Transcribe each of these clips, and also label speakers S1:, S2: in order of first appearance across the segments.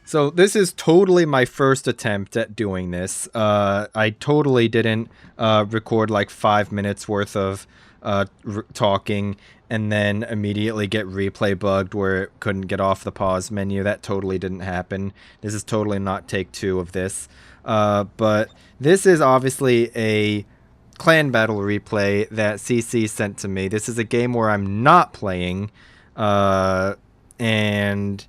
S1: So this is totally my first attempt at doing this. I totally didn't record like 5 minutes worth of talking and then immediately get replay bugged where it couldn't get off the pause menu. That totally didn't happen. This is totally not take two of this. But this is obviously a clan battle replay that CC sent to me. This is a game where I'm not playing, and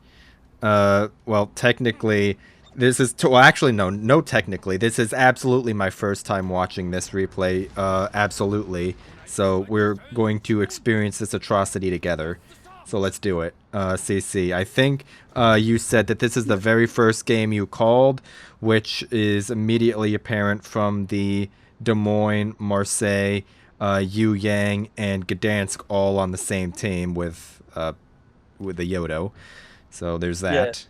S1: well, technically, this is well, actually no, technically, this is absolutely my first time watching this replay. Absolutely. So we're going to experience this atrocity together. So let's do it. CC, I think you said that this is the very first game you called, which is immediately apparent from the Des Moines, Marseille, Yang, and Gdansk all on the same team with the Yodo. So there's
S2: Yeah,
S1: that.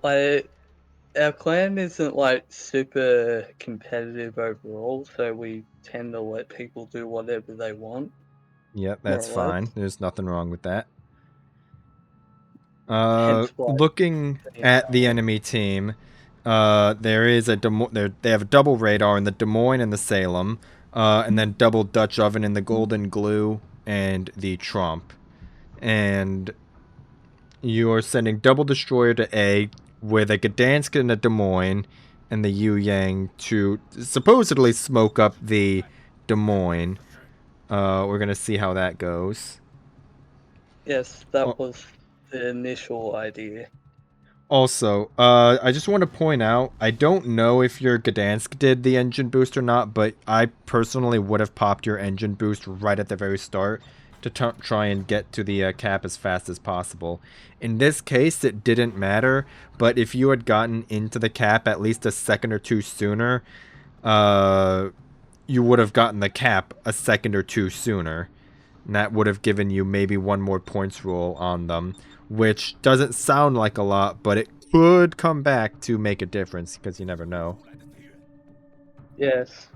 S2: like our clan isn't like super competitive overall, so we tend to let people do whatever they want,
S1: Yep,
S2: more
S1: that's
S2: or less.
S1: fine. There's nothing wrong with that.
S2: Hence why
S1: Looking
S2: the
S1: at the
S2: balance.
S1: enemy team, there is a they have a double radar in the Des Moines and the Salem, and then double Dutch oven in the Golden Glue and the Trump. And you are sending double destroyer to A with a Gdansk and a Des Moines, and the Yu Yang to supposedly smoke up the Des Moines. We're gonna see how that goes.
S2: Yes, that was the initial idea.
S1: Also, I just want to point out, I don't know if your Gdansk did the engine boost or not, but I personally would have popped your engine boost right at the very start to try and get to the cap as fast as possible. In this case, it didn't matter, but if you had gotten into the cap at least a second or two sooner, uh, you would have gotten the cap a second or two sooner. And that would have given you maybe one more points roll on them, which doesn't sound like a lot, but it could come back to make a difference because you never know.
S2: Yes,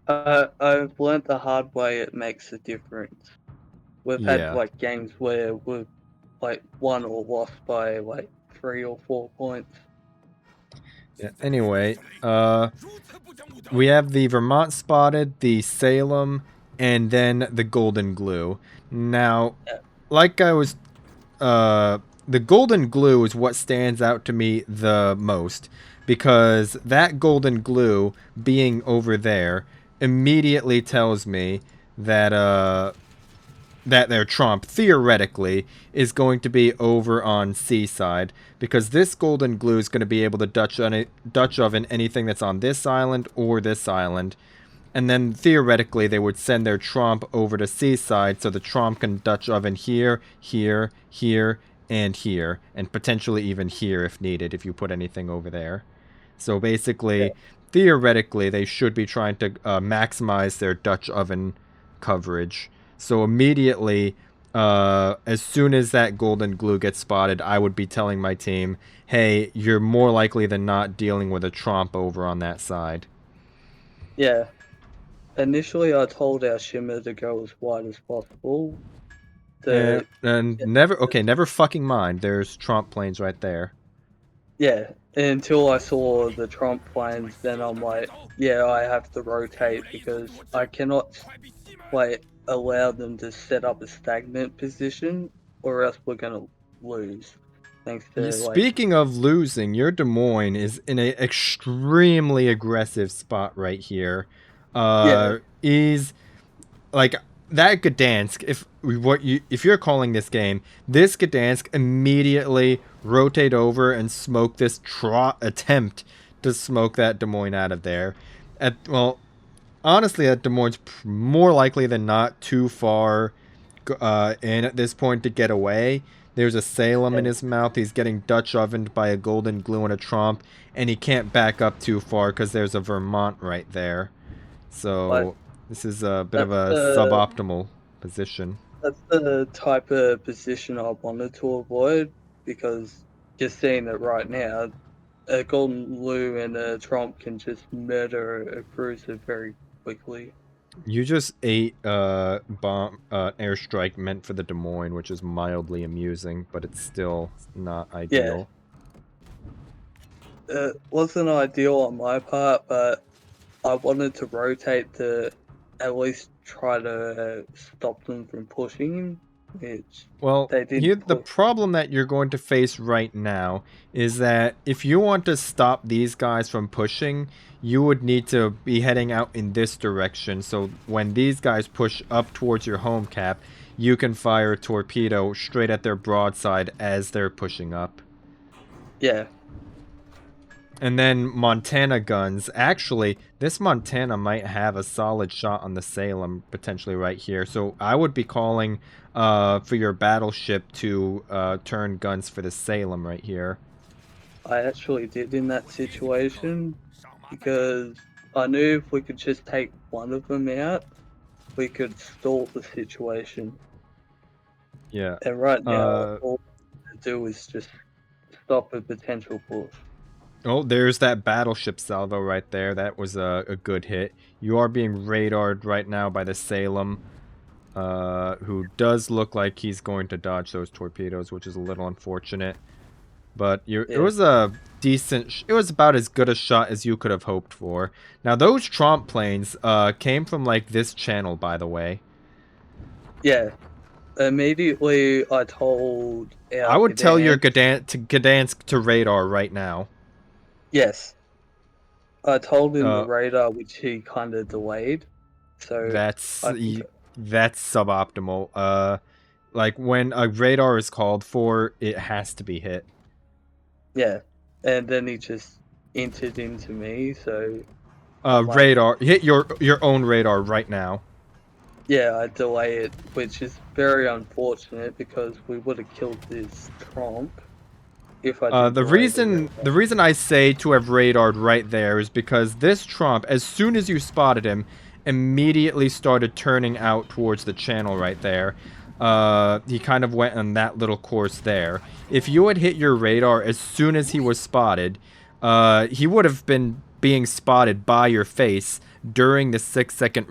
S2: I've learnt the hard way it makes a difference. We've had
S1: Yeah.
S2: like games where we've like won or lost by like 3 or 4 points.
S1: Yeah. Anyway, we have the Vermont spotted, the Salem, and then the Golden Glue. Now,
S2: Yeah,
S1: like I was the golden glue is what stands out to me the most because that golden glue being over there immediately tells me that that their Trump theoretically is going to be over on Seaside because this golden glue is going to be able to Dutch oven anything that's on this island or this island, and then theoretically they would send their Trump over to Seaside so the Trump can Dutch oven here, here, here, and here, and potentially even here if needed if you put anything over there. So
S2: yeah,
S1: basically, theoretically, they should be trying to maximize their Dutch oven coverage. So immediately, as soon as that golden glue gets spotted, I would be telling my team, hey, you're more likely than not dealing with a Trump over on that side.
S2: yeah. Initially, I told our shimmer to go as wide as possible. The
S1: And never, okay, never fucking mind. There's Trump planes right there.
S2: Yeah, until I saw the Trump planes, then I'm like, yeah, I have to rotate because I cannot like allow them to set up a stagnant position, or else we're gonna lose. Thanks to like,
S1: Speaking of losing, your Des Moines is in an extremely aggressive spot right here.
S2: yeah,
S1: Is like that Gdansk. If you're calling this game, this Gdansk immediately rotate over and smoke this attempt to smoke that Des Moines out of there. Well, honestly, that Des Moines more likely than not too far in at this point to get away. There's a Salem in
S2: yeah,
S1: his mouth. He's getting Dutch ovened by a golden glue and a Trump, and he can't back up too far because there's a Vermont right there.
S2: like
S1: So this is a bit of
S2: that's
S1: a
S2: the
S1: suboptimal position.
S2: that's the type of position I wanted to avoid because just seeing it right now, a golden blue and a Trump can just murder a cruiser very quickly.
S1: You just ate bomb airstrike meant for the Des Moines, which is mildly amusing, but it's still not
S2: Yeah,
S1: ideal.
S2: it wasn't ideal on my part, but I wanted to rotate to at least try to stop them from pushing, which
S1: Well,
S2: they didn't
S1: here the
S2: push.
S1: problem that you're going to face right now is that if you want to stop these guys from pushing, you would need to be heading out in this direction. So when these guys push up towards your home cap, you can fire a torpedo straight at their broadside as they're pushing up.
S2: Yeah,
S1: And then Montana guns. Actually, this Montana might have a solid shot on the Salem potentially right here. So I would be calling for your battleship to turn guns for the Salem right here.
S2: I actually did in that situation because I knew if we could just take one of them out, we could stall the situation.
S1: Yeah.
S2: And right now,
S1: Uh,
S2: all we to do is just stop a potential push.
S1: oh, there's that battleship salvo right there. That was a good hit. You are being radared right now by the Salem, who does look like he's going to dodge those torpedoes, which is a little unfortunate. But it
S2: Yeah,
S1: was a decent. It was about as good a shot as you could have hoped for. Now those Tromp planes came from like this channel, by the way.
S2: yeah. Immediately, I told
S1: I
S2: our
S1: would tell your
S2: Gdansk,
S1: Gdansk to radar right now.
S2: yes, I told him the
S1: Uh,
S2: radar, which he kind of delayed. So
S1: that's
S2: I think,
S1: that's suboptimal. Like when a radar is called for, it has to be hit.
S2: yeah. And then he just entered into me, so I'm like,
S1: Radar, hit your own radar right now.
S2: yeah, I delay it, which is very unfortunate because we would have killed this Trump if I didn't
S1: The
S2: delay the
S1: reason
S2: radar.
S1: the reason I say to have radared right there is because this Trump, as soon as you spotted him, immediately started turning out towards the channel right there. He kind of went on that little course there. If you had hit your radar as soon as he was spotted, he would have been being spotted by your face during the 6-second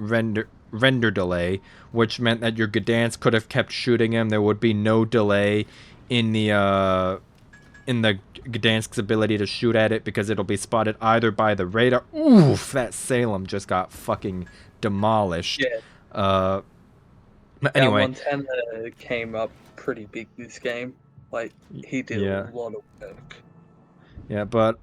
S1: render delay, which meant that your Gdansk could have kept shooting him. There would be no delay in the Gdansk's ability to shoot at it because it'll be spotted either by the radar. Oof, that Salem just got fucking demolished.
S2: Yeah,
S1: Uh, but
S2: our
S1: anyway,
S2: Montana came up pretty big this game. Like, he did a
S1: yeah,
S2: lot of work.
S1: yeah, but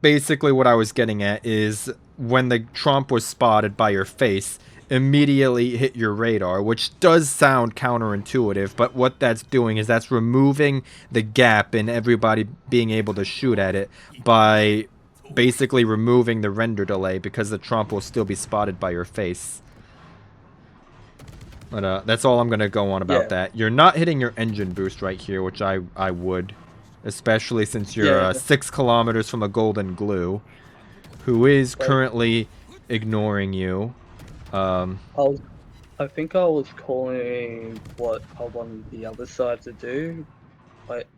S1: basically what I was getting at is when the Trump was spotted by your face, immediately hit your radar, which does sound counterintuitive, but what that's doing is that's removing the gap in everybody being able to shoot at it by basically removing the render delay because the Trump will still be spotted by your face. But that's all I'm gonna go on about
S2: Yeah,
S1: that. You're not hitting your engine boost right here, which I would, especially since you're
S2: yeah.
S1: 6 kilometers from a golden glue, who is
S2: Like,
S1: currently ignoring you.
S2: I was, I think I was calling what I wanted the other side to do. Like,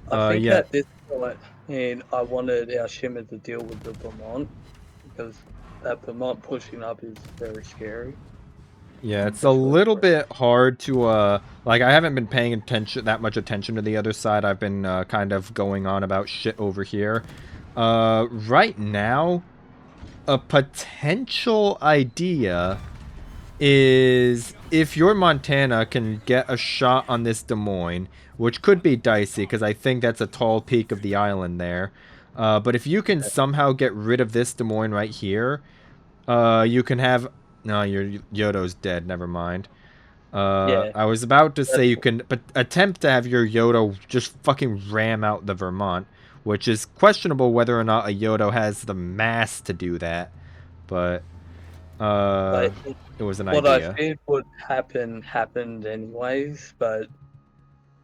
S2: I think
S1: Yeah,
S2: at this point, and I wanted our shimmer to deal with the Vermont because that Vermont pushing up is very scary,
S1: yeah, it's a
S2: especially
S1: little
S2: for
S1: bit hard to like I haven't been paying that much attention to the other side. I've been kind of going on about shit over here. Right now, a potential idea is if your Montana can get a shot on this Des Moines, which could be dicey because I think that's a tall peak of the island there. But if you can somehow get rid of this Des Moines right here, you can have. No, your Yodo's dead. Never mind.
S2: yeah,
S1: I was about to say
S2: that's
S1: you can attempt to have your Yodo just fucking ram out the Vermont, which is questionable whether or not a Yodo has the mass to do that. But
S2: like
S1: it was an
S2: what I
S1: idea.
S2: feared would happen happened anyways. But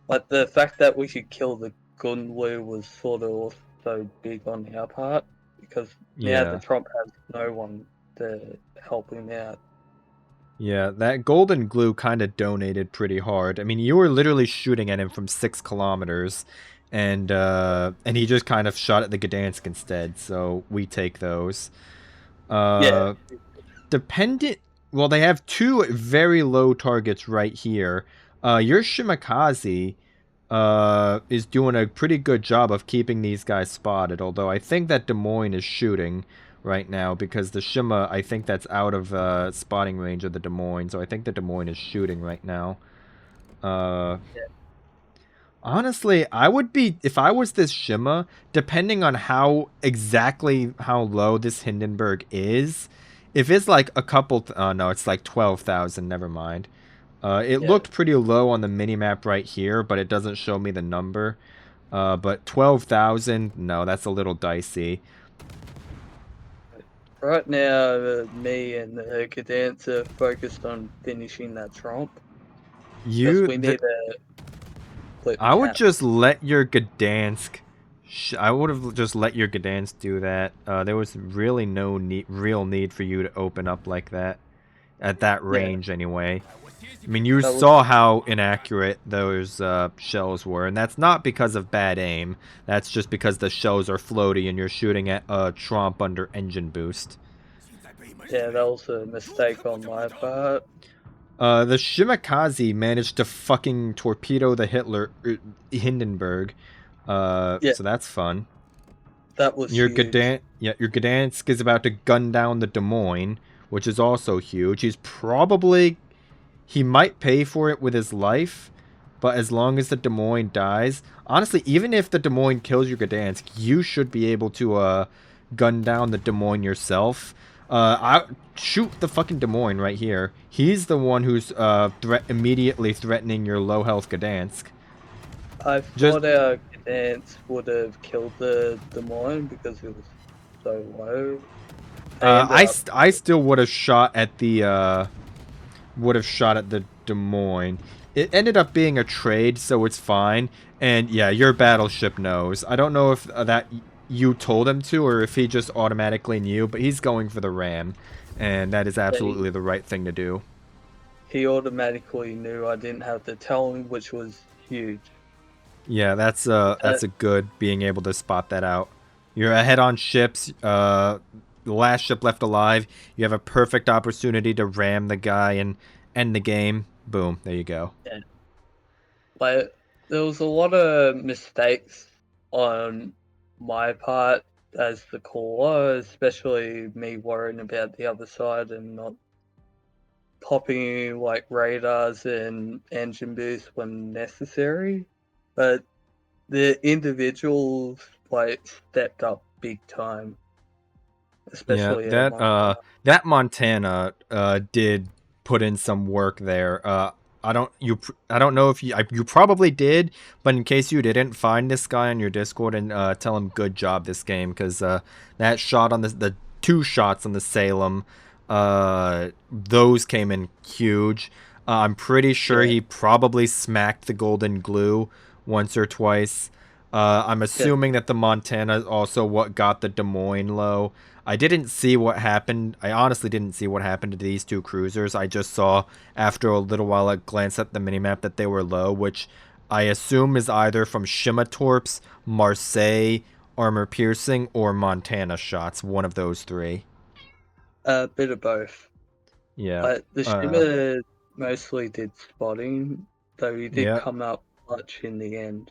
S2: like the fact that we could kill the Gunwu was sort of also big on our part because now the
S1: Yeah.
S2: Trump has no one to help him out.
S1: Yeah, that golden glue kind of donated pretty hard. I mean, you were literally shooting at him from 6 kilometers, and he just kind of shot at the Gdansk instead. So we take those.
S2: Yeah,
S1: Uh, dependent. Well, they have two very low targets right here. Your Shimakaze. is doing a pretty good job of keeping these guys spotted. Although I think that Des Moines is shooting right now because the Shima, I think that's out of spotting range of the Des Moines. So I think the Des Moines is shooting right now. Uh,
S2: Yeah.
S1: Honestly, I would be, if I was this Shima, depending on how low this Hindenburg is, if it's like a couple, no, it's like 12,000, never mind. It
S2: Yeah.
S1: looked pretty low on the minimap right here, but it doesn't show me the number. But 12,000, no, that's a little dicey.
S2: Right now, me and the cadets are focused on finishing that tromp because
S1: You,
S2: we need to flip
S1: I would just
S2: caps.
S1: let your Gdansk. I would have just let your Gdansk do that. There was really no real need for you to open up like that at that
S2: Yeah,
S1: range, anyway. I mean, you
S2: that was
S1: saw how inaccurate those shells were, and that's not because of bad aim. That's just because the shells are floaty and you're shooting at a tromp under engine boost.
S2: yeah, that was a mistake on my part.
S1: The Shimakaze managed to fucking torpedo the Hindenburg.
S2: Yeah,
S1: So that's fun.
S2: that was huge.
S1: Your Gdansk is about to gun down the Des Moines, which is also huge. He might pay for it with his life, but as long as the Des Moines dies, honestly, even if the Des Moines kills your Gdansk, you should be able to gun down the Des Moines yourself. I shoot the fucking Des Moines right here. He's the one who's immediately threatening your low health Gdansk.
S2: I
S1: Just
S2: thought our cadets would have killed the Des Moines because it was so low. They ended up.
S1: I still would have shot at the Des Moines. It ended up being a trade, so it's fine. And yeah, your battleship knows. I don't know if that you told him to or if he just automatically knew, but he's going for the ram, and that is
S2: They,
S1: absolutely the right thing to do.
S2: he automatically knew I didn't have to tell him, which was huge.
S1: Yeah,
S2: Uh,
S1: that's a good being able to spot that out. You're ahead on ships. The last ship left alive. You have a perfect opportunity to ram the guy and end the game. Boom, there you go.
S2: yeah. Like there was a lot of mistakes on my part as the caller, especially me worrying about the other side and not popping like radars and engine boost when necessary. But the individuals like stepped up big time,
S1: Yeah,
S2: especially at my
S1: that Montana did put in some work there. I don't know if you probably did, but in case you didn't, find this guy on your Discord and tell him good job this game because that shot on the two shots on the Salem, those came in huge. I'm pretty sure
S2: yeah,
S1: he probably smacked the golden glue once or twice. I'm
S2: yeah,
S1: assuming that the Montana is also what got the Des Moines low. I didn't see what happened. I honestly didn't see what happened to these two cruisers. I just saw after a little while a glance at the minimap that they were low, which I assume is either from Shimatorps, Marseille, armor piercing, or Montana shots. One of those three.
S2: a bit of both.
S1: Yeah.
S2: But the Shimmer mostly did spotting, though he did
S1: Yeah.
S2: come up clutch in the end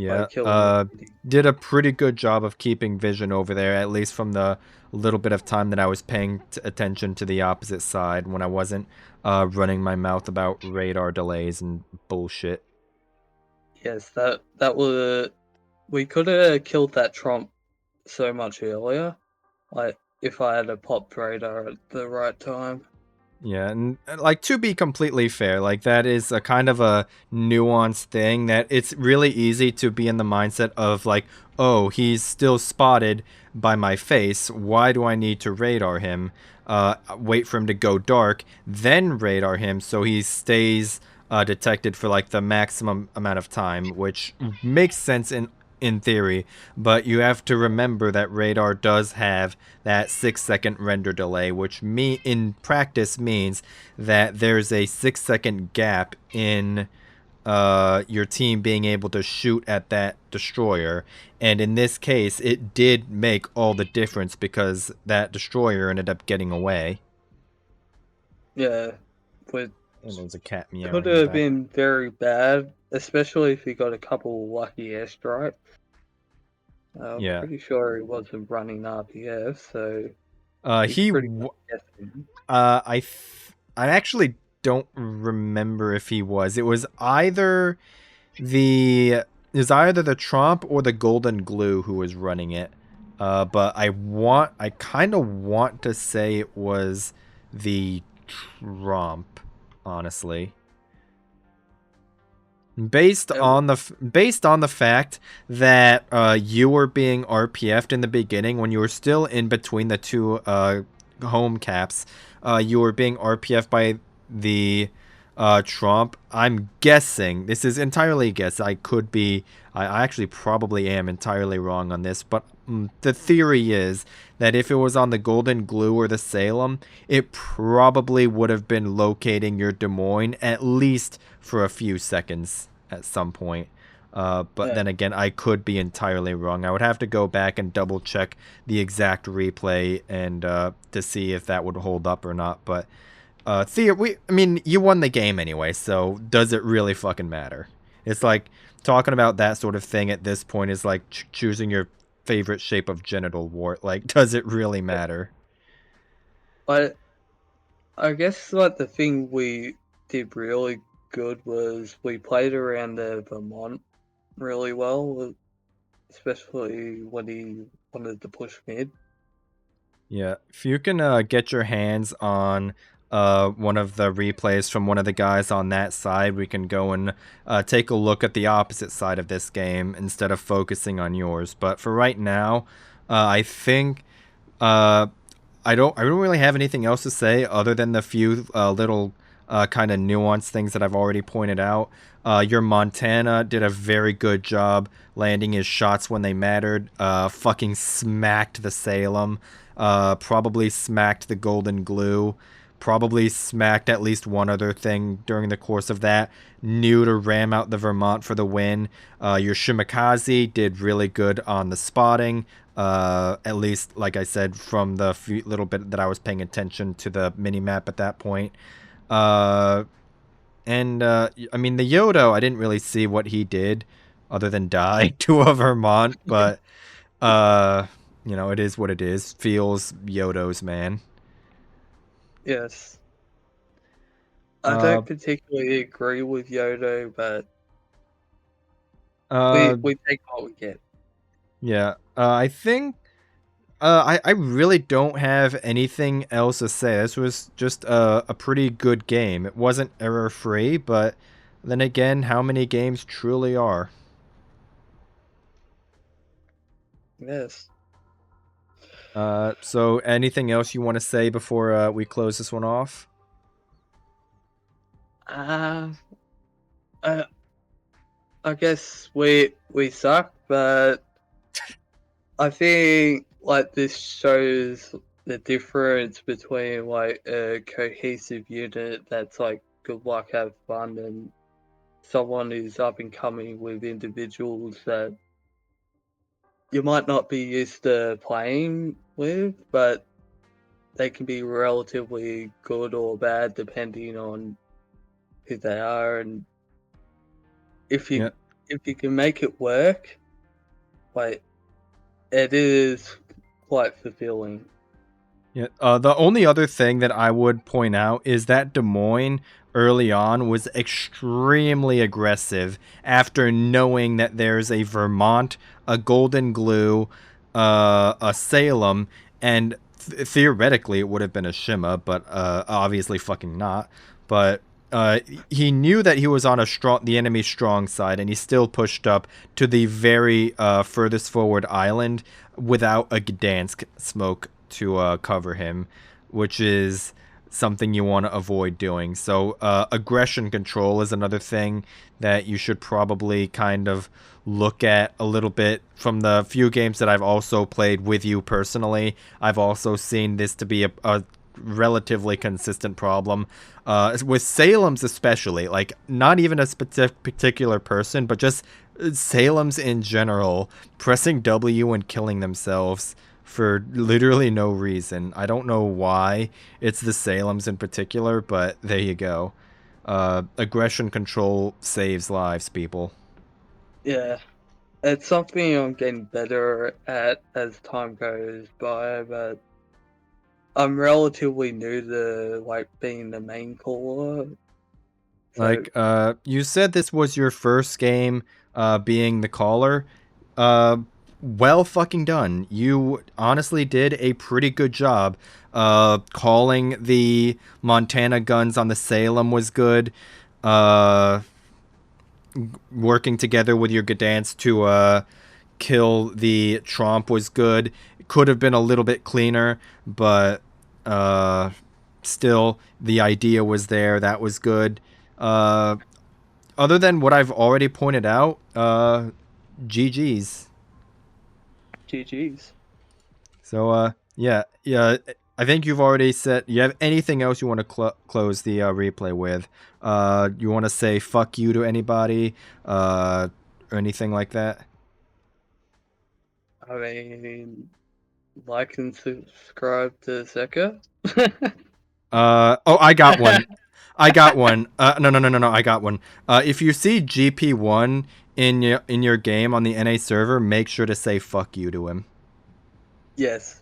S2: by
S1: Yeah.
S2: killing the city.
S1: Did a pretty good job of keeping vision over there, at least from the little bit of time that I was paying attention to the opposite side when I wasn't running my mouth about radar delays and bullshit.
S2: Yes, that was we could have killed that Trump so much earlier. Like if I had a pop radar at the right time.
S1: Yeah, and like to be completely fair, like that is a kind of a nuanced thing that it's really easy to be in the mindset of like, oh, he's still spotted by my face. Why do I need to radar him? Wait for him to go dark, then radar him so he stays detected for like the maximum amount of time, which makes sense in theory, but you have to remember that radar does have that 6 second render delay, which in practice means that there's a 6 second gap in your team being able to shoot at that destroyer. And in this case, it did make all the difference because that destroyer ended up getting away.
S2: Yeah, but
S1: And there's a cat meowing
S2: could
S1: in the
S2: have
S1: back.
S2: been very bad, especially if he got a couple lucky airstrikes.
S1: Yeah.
S2: Pretty sure he wasn't running RPF, so he's
S1: He
S2: pretty much guessing.
S1: I actually don't remember if he was. It was either the Tromp or the Golden Glue who was running it. But I kind of want to say it was the Tromp, honestly. Based
S2: It was,
S1: on the fact that you were being RPF'd in the beginning when you were still in between the two home caps, you were being RPF'd by the Trump. I'm guessing, this is entirely a guess. I actually probably am entirely wrong on this, but the theory is that if it was on the Golden Glue or the Salem, it probably would have been locating your Des Moines at least for a few seconds at some point. But
S2: yeah.
S1: then again, I could be entirely wrong. I would have to go back and double check the exact replay and to see if that would hold up or not. But I mean, you won the game anyway, so does it really fucking matter? It's like talking about that sort of thing at this point is like choosing your favorite shape of genital wart. Like, does it really matter?
S2: But I guess like the thing we did really good was we played around the Vermont really well, especially when he wanted to push mid.
S1: Yeah, if you can get your hands on one of the replays from one of the guys on that side, we can go and take a look at the opposite side of this game instead of focusing on yours. But for right now, I think uh, I don't really have anything else to say other than the few little kind of nuanced things that I've already pointed out. Your Montana did a very good job landing his shots when they mattered. Fucking smacked the Salem. Probably smacked the Golden Glue. Probably smacked at least one other thing during the course of that. Knew to ram out the Vermont for the win. Your Shimakaze did really good on the spotting. At least, like I said, from the little bit that I was paying attention to the mini map at that point. Uh, I mean, the Yodo, I didn't really see what he did other than die to a Vermont, but uh, it is what it is. Feels Yodo's, man.
S2: Yes. I
S1: Uh,
S2: don't particularly agree with Yodo, but
S1: uh,
S2: we take what we get.
S1: yeah. I think I really don't have anything else to say. This was just a pretty good game. It wasn't error free, but then again, how many games truly are?
S2: Yes.
S1: So anything else you want to say before we close this one off?
S2: Uh, I, I guess we suck, but I think like this shows the difference between like a cohesive unit that's like good luck, have fun, and someone who's up and coming with individuals that you might not be used to playing with, but they can be relatively good or bad depending on who they are, and if you
S1: Yeah.
S2: if you can make it work, like it is quite fulfilling.
S1: Yeah. The only other thing that I would point out is that Des Moines early on was extremely aggressive after knowing that there's a Vermont, a Golden Glue, a Salem, and theoretically it would have been a Shima, but obviously fucking not. But he knew that he was on the enemy's strong side, and he still pushed up to the very furthest forward island without a Gdansk smoke to cover him, which is something you want to avoid doing. So aggression control is another thing that you should probably kind of look at a little bit. From the few games that I've also played with you personally, I've also seen this to be a relatively consistent problem. With Salem's especially, like not even a particular person, but just Salem's in general, pressing W and killing themselves for literally no reason. I don't know why it's the Salem's in particular, but there you go. Aggression control saves lives, people.
S2: Yeah. It's something I'm getting better at as time goes by, but I'm relatively new to like being the main caller. So
S1: Like, you said this was your first game, being the caller. Uh, well fucking done. You honestly did a pretty good job. Calling the Montana guns on the Salem was good. Uh, Working together with your Gdansk to, kill the Tromp was good. It could have been a little bit cleaner, but, uh, still, the idea was there. That was good. Uh, Other than what I've already pointed out, GG's.
S2: GG's.
S1: So, yeah, yeah. I think you've already said. You have anything else you want to close the replay with? You want to say fuck you to anybody, or anything like that?
S2: I mean, like and subscribe to Zeka.
S1: Oh, I got one. I got one. No, no, no, no, no. I got one. If you see GP1 in your game on the NA server, make sure to say fuck you to him.
S2: Yes.